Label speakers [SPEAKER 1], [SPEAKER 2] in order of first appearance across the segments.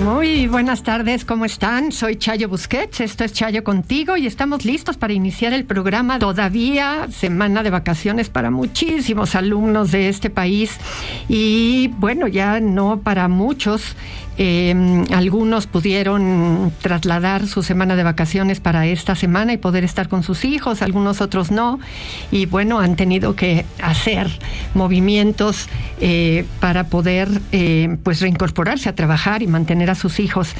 [SPEAKER 1] Muy buenas tardes, ¿cómo están? Soy Chayo Busquets, esto es Chayo Contigo y estamos listos para iniciar el programa. Todavía semana de vacaciones para muchísimos alumnos de este país y bueno, ya no para muchos. Algunos pudieron trasladar su semana de vacaciones para esta semana y poder estar con sus hijos, algunos otros no, y bueno, han tenido que hacer movimientos para poder pues reincorporarse a trabajar y mantener a sus hijos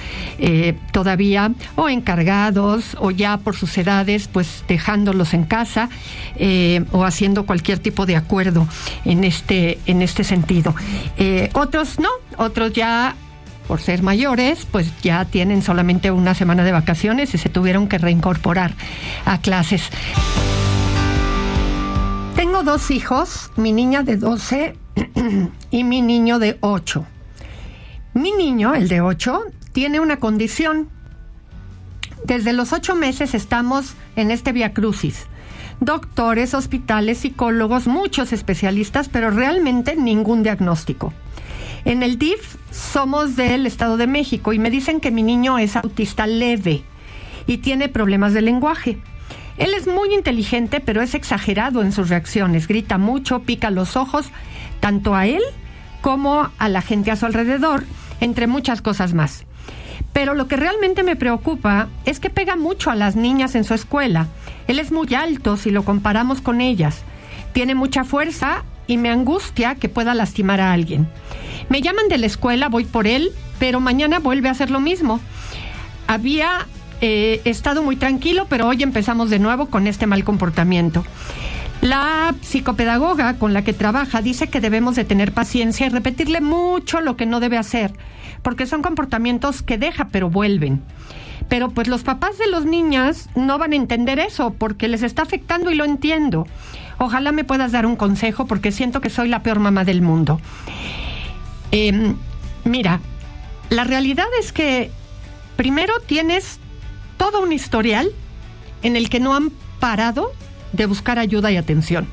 [SPEAKER 1] todavía o encargados o ya por sus edades pues dejándolos en casa o haciendo cualquier tipo de acuerdo en este sentido. Otros no, otros ya por ser mayores, pues ya tienen solamente una semana de vacaciones y se tuvieron que reincorporar a clases. Tengo dos hijos, mi niña de 12 y mi niño de 8. Mi niño, el de 8, tiene una condición. Desde los 8 meses estamos en este viacrucis. Doctores, hospitales, psicólogos, muchos especialistas, pero realmente ningún diagnóstico. En el DIF somos del Estado de México y me dicen que mi niño es autista leve y tiene problemas de lenguaje. Él es muy inteligente, pero es exagerado en sus reacciones. Grita mucho, pica los ojos, tanto a él como a la gente a su alrededor, entre muchas cosas más. Pero lo que realmente me preocupa es que pega mucho a las niñas en su escuela. Él es muy alto si lo comparamos con ellas. Tiene mucha fuerza y me angustia que pueda lastimar a alguien. Me llaman de la escuela, voy por él, pero mañana vuelve a hacer lo mismo. Había estado muy tranquilo, pero hoy empezamos de nuevo con este mal comportamiento. La psicopedagoga con la que trabaja dice que debemos de tener paciencia y repetirle mucho lo que no debe hacer, porque son comportamientos que deja, pero vuelven. Pero pues los papás de los niños no van a entender eso, porque les está afectando y lo entiendo. Ojalá me puedas dar un consejo, porque siento que soy la peor mamá del mundo. Mira, la realidad es que primero tienes todo un historial en el que no han parado de buscar ayuda y atención.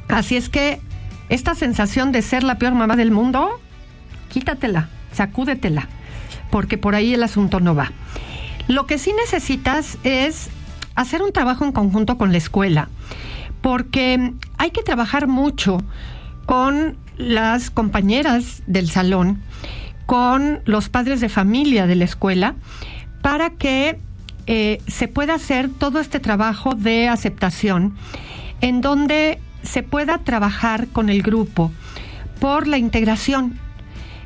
[SPEAKER 1] Así es que esta sensación de ser la peor mamá del mundo, quítatela, sacúdetela, porque por ahí el asunto no va. Lo que sí necesitas es hacer un trabajo en conjunto con la escuela, porque hay que trabajar mucho con las compañeras del salón, con los padres de familia de la escuela, para que se pueda hacer todo este trabajo de aceptación, en donde se pueda trabajar con el grupo por la integración.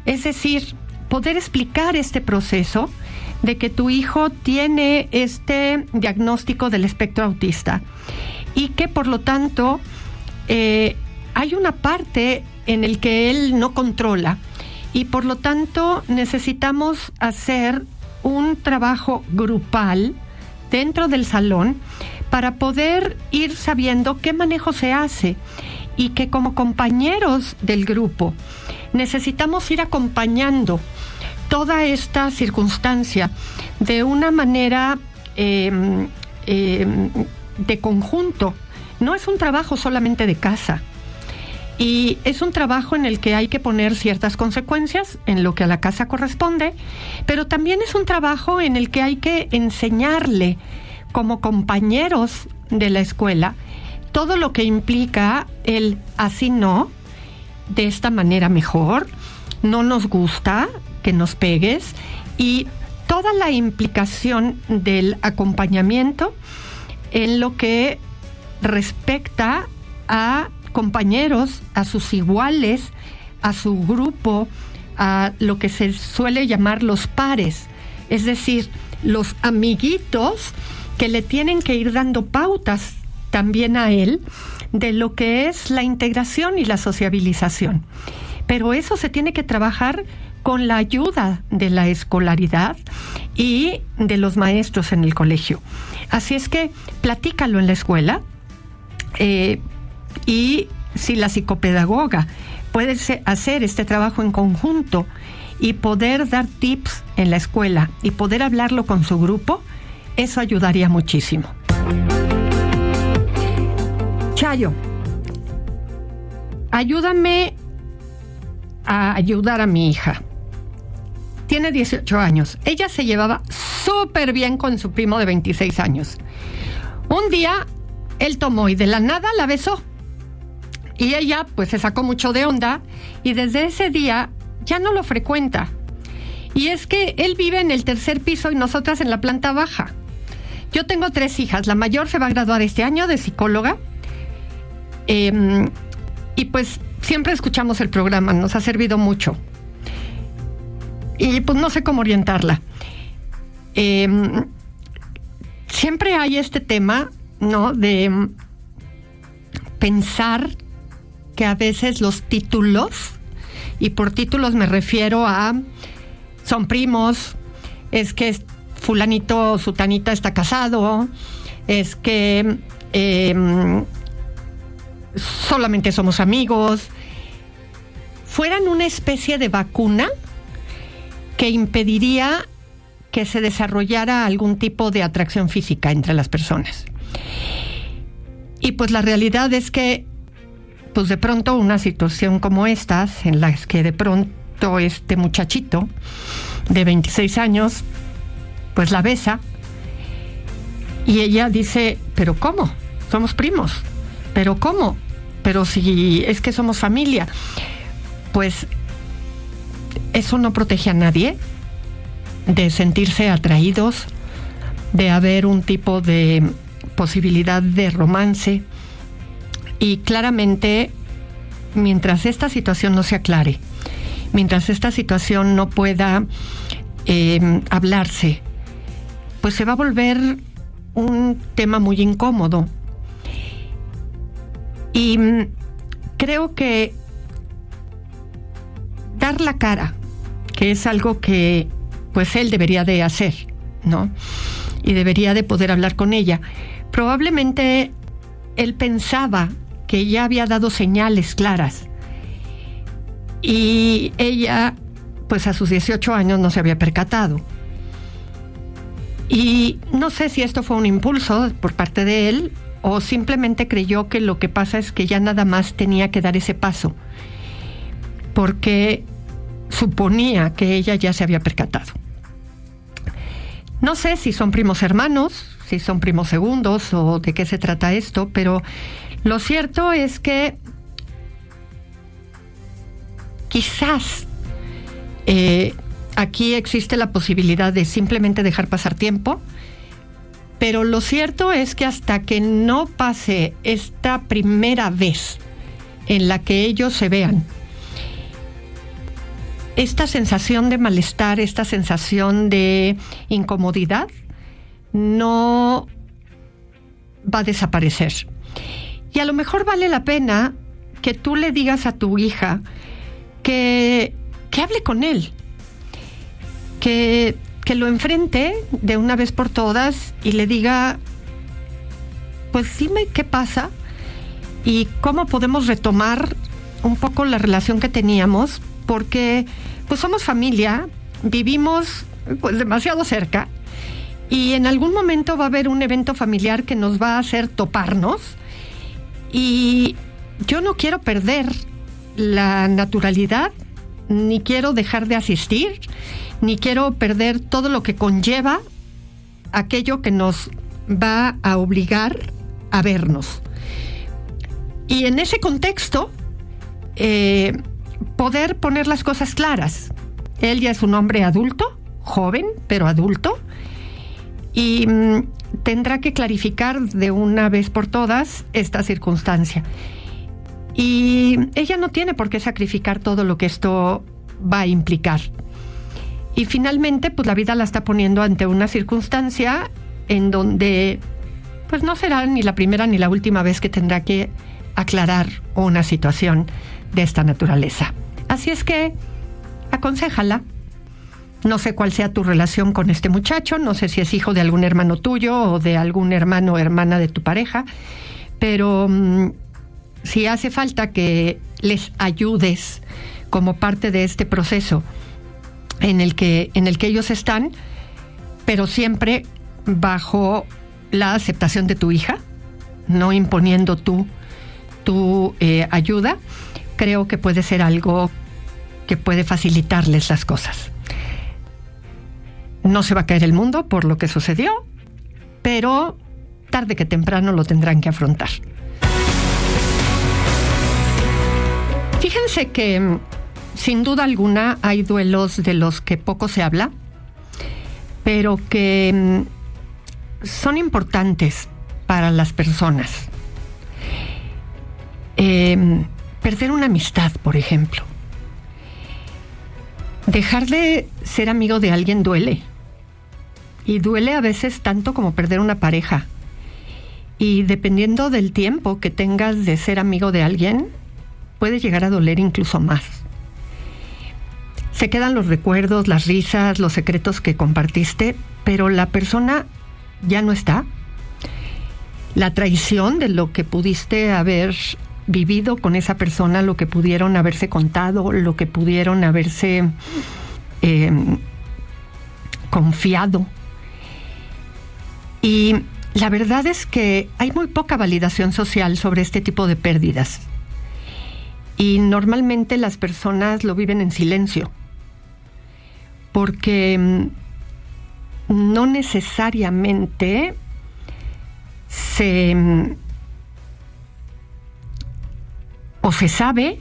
[SPEAKER 1] Es decir, poder explicar este proceso de que tu hijo tiene este diagnóstico del espectro autista y que por lo tanto hay una parte en el que él no controla y por lo tanto necesitamos hacer un trabajo grupal dentro del salón para poder ir sabiendo qué manejo se hace y que como compañeros del grupo necesitamos ir acompañando toda esta circunstancia de una manera de conjunto. No es un trabajo solamente de casa. Y es un trabajo en el que hay que poner ciertas consecuencias en lo que a la casa corresponde, pero también es un trabajo en el que hay que enseñarle como compañeros de la escuela todo lo que implica el así no, de esta manera mejor, no nos gusta que nos pegues y toda la implicación del acompañamiento en lo que respecta a compañeros, a sus iguales, a su grupo, a lo que se suele llamar los pares, es decir, los amiguitos que le tienen que ir dando pautas también a él de lo que es la integración y la sociabilización. Pero eso se tiene que trabajar con la ayuda de la escolaridad y de los maestros en el colegio. Así es que platícalo en la escuela, y si la psicopedagoga puede hacer este trabajo en conjunto y poder dar tips en la escuela y poder hablarlo con su grupo, eso ayudaría muchísimo. Chayo, ayúdame a ayudar a mi hija. tiene 18 años. Ella se llevaba súper bien con su primo de 26 años. Un día, él tomó y de la nada la besó. Y ella, pues, se sacó mucho de onda y desde ese día ya no lo frecuenta. Y es que él vive en el tercer piso y nosotras en la planta baja. Yo tengo 3 hijas. La mayor se va a graduar este año de psicóloga. Y pues siempre escuchamos el programa, nos ha servido mucho. Y pues no sé cómo orientarla. Siempre hay este tema, ¿no? De pensar que a veces los títulos, y por títulos me refiero a son primos, es que fulanito o sutanita está casado, es que solamente somos amigos, fueran una especie de vacuna que impediría que se desarrollara algún tipo de atracción física entre las personas. Y pues la realidad es que, pues de pronto una situación como estas, en las que de pronto este muchachito de 26 años, pues la besa, y ella dice, ¿pero cómo? Somos primos. ¿Pero cómo? Pero si es que somos familia. Pues eso no protege a nadie de sentirse atraídos, de haber un tipo de posibilidad de romance. Y claramente, mientras esta situación no se aclare, mientras esta situación no pueda hablarse, pues se va a volver un tema muy incómodo. Y creo que dar la cara, que es algo que pues él debería de hacer, ¿no? Y debería de poder hablar con ella. Probablemente él pensaba que ella había dado señales claras y ella, pues a sus 18 años no se había percatado. Y no sé si esto fue un impulso por parte de él o simplemente creyó que lo que pasa es que ya nada más tenía que dar ese paso, porque suponía que ella ya se había percatado. No sé si son primos hermanos, si son primos segundos o de qué se trata esto, pero lo cierto es que quizás aquí existe la posibilidad de simplemente dejar pasar tiempo, pero lo cierto es que hasta que no pase esta primera vez en la que ellos se vean, esta sensación de malestar, esta sensación de incomodidad, no va a desaparecer. Y a lo mejor vale la pena que tú le digas a tu hija que hable con él, que lo enfrente de una vez por todas y le diga, pues dime qué pasa y cómo podemos retomar un poco la relación que teníamos, porque pues somos familia, vivimos pues demasiado cerca y en algún momento va a haber un evento familiar que nos va a hacer toparnos y yo no quiero perder la naturalidad, ni quiero dejar de asistir, ni quiero perder todo lo que conlleva aquello que nos va a obligar a vernos. Y en ese contexto, poder poner las cosas claras. Él ya es un hombre adulto, joven, pero adulto, y tendrá que clarificar de una vez por todas esta circunstancia. Y ella no tiene por qué sacrificar todo lo que esto va a implicar. Y finalmente, pues la vida la está poniendo ante una circunstancia en donde pues no será ni la primera ni la última vez que tendrá que aclarar una situación de esta naturaleza. Así es que aconséjala. No sé cuál sea tu relación con este muchacho, no sé si es hijo de algún hermano tuyo o de algún hermano o hermana de tu pareja, pero si hace falta que les ayudes como parte de este proceso en el que ellos están, pero siempre bajo la aceptación de tu hija, no imponiendo tu ayuda, creo que puede ser algo que puede facilitarles las cosas. no se va a caer el mundo por lo que sucedió, pero tarde que temprano lo tendrán que afrontar. Fíjense que sin duda alguna hay duelos de los que poco se habla, pero que son importantes para las personas. Perder una amistad, por ejemplo. Dejar de ser amigo de alguien duele. Y duele a veces tanto como perder una pareja. Y dependiendo del tiempo que tengas de ser amigo de alguien, puede llegar a doler incluso más. Se quedan los recuerdos, las risas, los secretos que compartiste, pero la persona ya no está. La traición de lo que pudiste haber vivido con esa persona, lo que pudieron haberse contado, lo que pudieron haberse confiado. Y la verdad es que hay muy poca validación social sobre este tipo de pérdidas. Y normalmente las personas lo viven en silencio, porque no necesariamente se sabe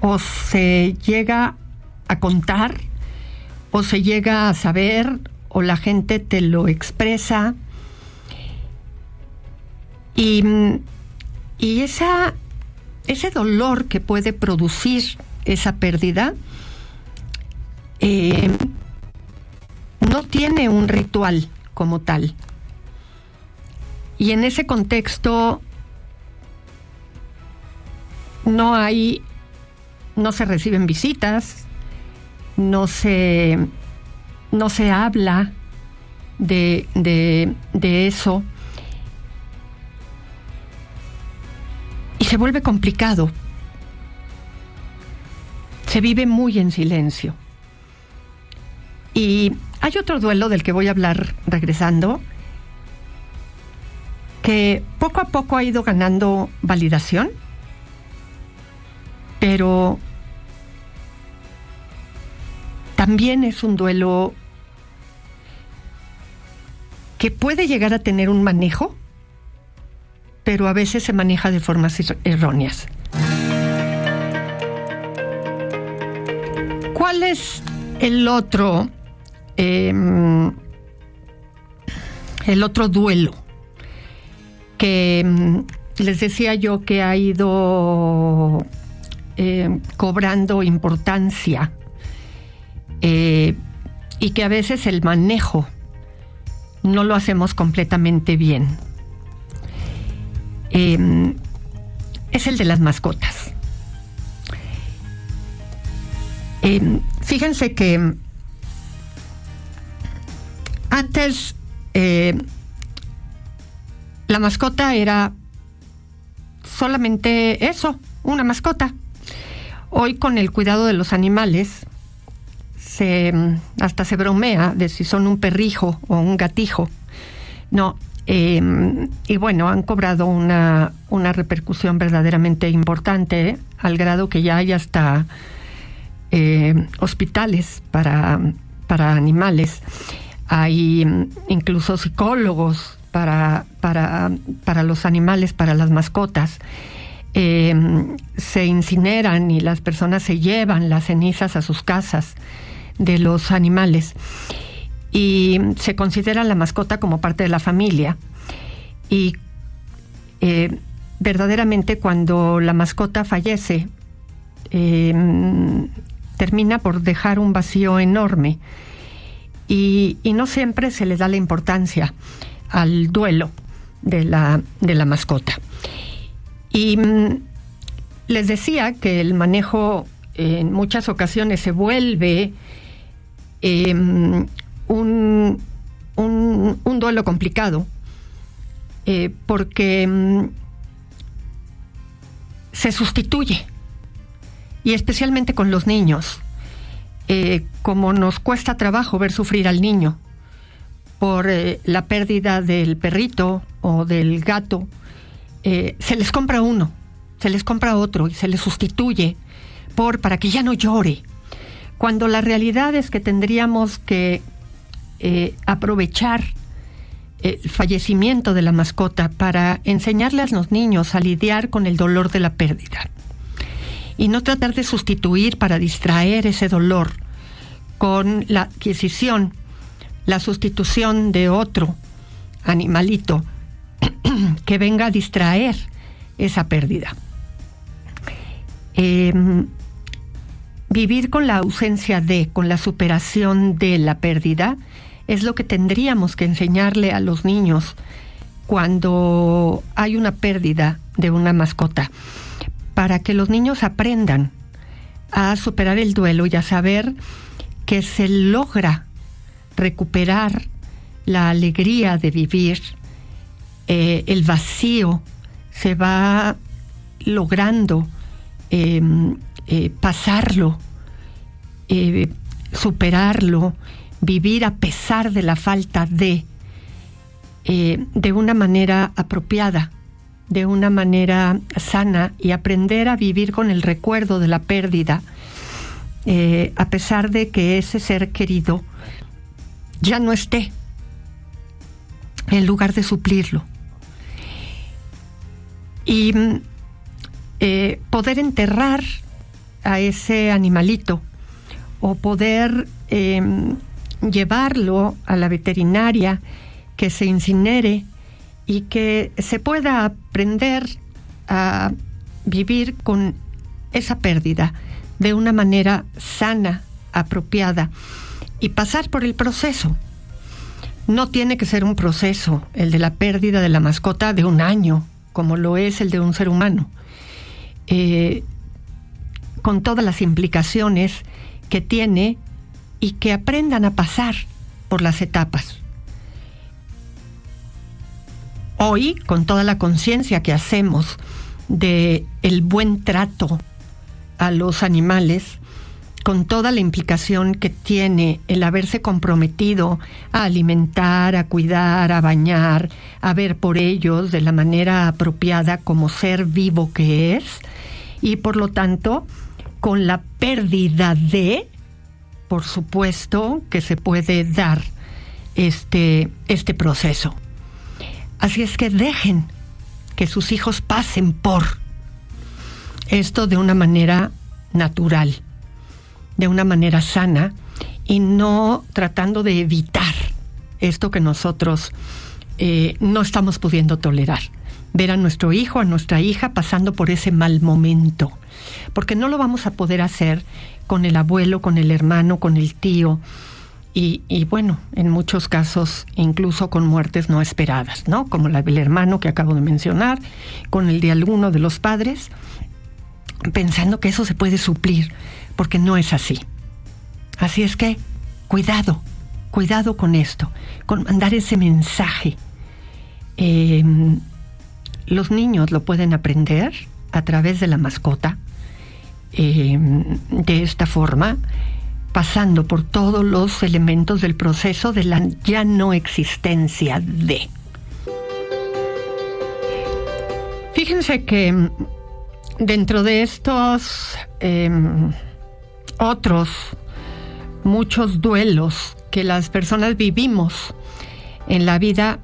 [SPEAKER 1] o se llega a contar o se llega a saber o la gente te lo expresa y ese dolor que puede producir esa pérdida no tiene un ritual como tal. Y en ese contexto no se reciben visitas, no se habla de eso. Y se vuelve complicado. Se vive muy en silencio. Y hay otro duelo del que voy a hablar regresando, que poco a poco ha ido ganando validación, pero también es un duelo que puede llegar a tener un manejo, pero a veces se maneja de formas erróneas. ¿Cuál es el otro duelo que les decía yo que ha ido cobrando importancia y que a veces el manejo no lo hacemos completamente bien? Es el de las mascotas. Fíjense que antes la mascota era solamente eso, una mascota. Hoy, con el cuidado de los animales, hasta se bromea de si son un perrijo o un gatijo. No, y bueno, han cobrado una repercusión verdaderamente importante, al grado que ya hay hasta hospitales para animales. Hay incluso psicólogos para los animales, para las mascotas. Se incineran y las personas se llevan las cenizas a sus casas de los animales y se considera la mascota como parte de la familia. Y verdaderamente, cuando la mascota fallece, termina por dejar un vacío enorme y no siempre se le da la importancia al duelo de la mascota. Y les decía que el manejo en muchas ocasiones se vuelve un duelo complicado, porque se sustituye, y especialmente con los niños, como nos cuesta trabajo ver sufrir al niño por la pérdida del perrito o del gato, se les compra uno, se les compra otro y se les sustituye para que ya no llore, cuando la realidad es que tendríamos que aprovechar el fallecimiento de la mascota para enseñarle a los niños a lidiar con el dolor de la pérdida y no tratar de sustituir para distraer ese dolor con la adquisición, la sustitución de otro animalito que venga a distraer esa pérdida. Vivir con la ausencia con la superación de la pérdida, es lo que tendríamos que enseñarle a los niños cuando hay una pérdida de una mascota, para que los niños aprendan a superar el duelo y a saber que se logra recuperar la alegría de vivir, el vacío se va logrando pasarlo, superarlo, vivir a pesar de la falta de una manera apropiada, de una manera sana, y aprender a vivir con el recuerdo de la pérdida, a pesar de que ese ser querido ya no esté, en lugar de suplirlo. Y poder enterrar a ese animalito, o poder llevarlo a la veterinaria, que se incinere y que se pueda aprender a vivir con esa pérdida de una manera sana, apropiada, y pasar por el proceso. No tiene que ser un proceso, el de la pérdida de la mascota, de un año, como lo es el de un ser humano, con todas las implicaciones que tiene, y que aprendan a pasar por las etapas. Hoy, con toda la conciencia que hacemos de el buen trato a los animales, con toda la implicación que tiene el haberse comprometido a alimentar, a cuidar, a bañar, a ver por ellos de la manera apropiada como ser vivo que es, y por lo tanto, con la pérdida por supuesto que se puede dar este proceso. Así es que dejen que sus hijos pasen por esto de una manera natural, de una manera sana, y no tratando de evitar esto que nosotros no estamos pudiendo tolerar. Ver a nuestro hijo, a nuestra hija pasando por ese mal momento, porque no lo vamos a poder hacer con el abuelo, con el hermano, con el tío, y bueno, en muchos casos incluso con muertes no esperadas, ¿no? Como la del hermano que acabo de mencionar, con el de alguno de los padres, pensando que eso se puede suplir, porque no es así. Así es que, cuidado con esto, con mandar ese mensaje. Los niños lo pueden aprender a través de la mascota, de esta forma, pasando por todos los elementos del proceso de la ya no existencia de. Fíjense que dentro de estos otros muchos duelos que las personas vivimos en la vida,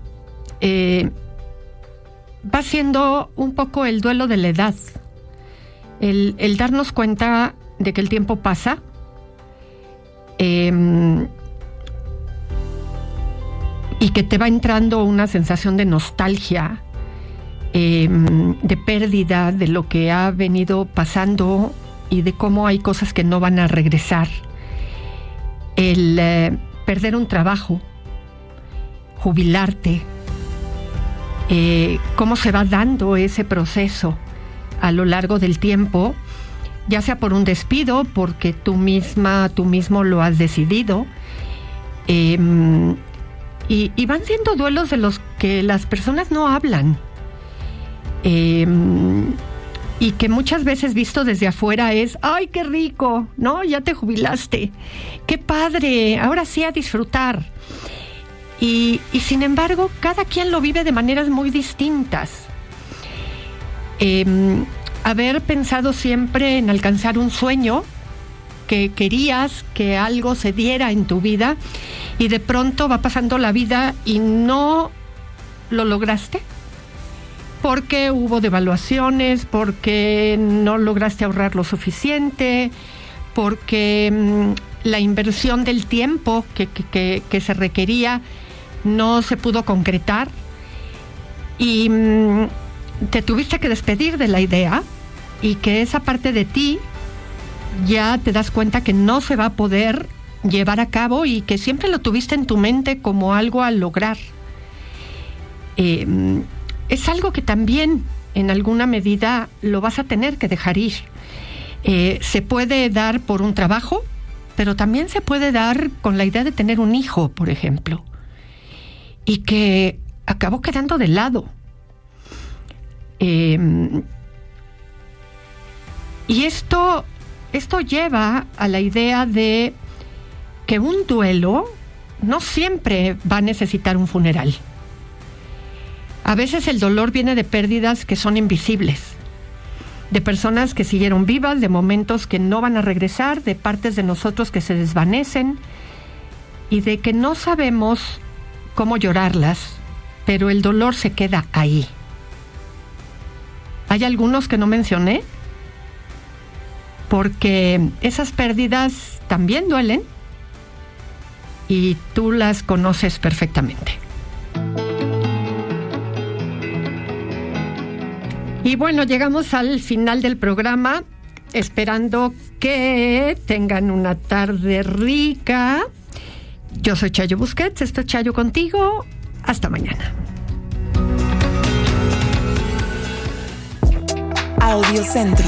[SPEAKER 1] va siendo un poco el duelo de la edad, el darnos cuenta de que el tiempo pasa, y que te va entrando una sensación de nostalgia, de pérdida de lo que ha venido pasando y de cómo hay cosas que no van a regresar. El perder un trabajo, jubilarte, cómo se va dando ese proceso a lo largo del tiempo, ya sea por un despido, porque tú mismo lo has decidido, y van siendo duelos de los que las personas no hablan, y que muchas veces visto desde afuera es, ¡ay, qué rico! ¿No? Ya te jubilaste, ¡qué padre! Ahora sí a disfrutar. Y sin embargo, cada quien lo vive de maneras muy distintas. Haber pensado siempre en alcanzar un sueño que querías que algo se diera en tu vida y de pronto va pasando la vida y no lo lograste? Porque hubo devaluaciones, porque no lograste ahorrar lo suficiente, porque la inversión del tiempo que se requería no se pudo concretar y te tuviste que despedir de la idea, y que esa parte de ti ya te das cuenta que no se va a poder llevar a cabo y que siempre lo tuviste en tu mente como algo a lograr. Es algo que también en alguna medida lo vas a tener que dejar ir. Se puede dar por un trabajo, pero también se puede dar con la idea de tener un hijo, por ejemplo, y que acabó quedando de lado. Y esto lleva a la idea de que un duelo no siempre va a necesitar un funeral. A veces el dolor viene de pérdidas que son invisibles, de personas que siguieron vivas, de momentos que no van a regresar, de partes de nosotros que se desvanecen y de que no sabemos cómo llorarlas, pero el dolor se queda ahí. Hay algunos que no mencioné, porque esas pérdidas también duelen y tú las conoces perfectamente. Y bueno, llegamos al final del programa, esperando que tengan una tarde rica. Yo soy Chayo Busquets, esto es Chayo Contigo. Hasta mañana.
[SPEAKER 2] Audiocentro.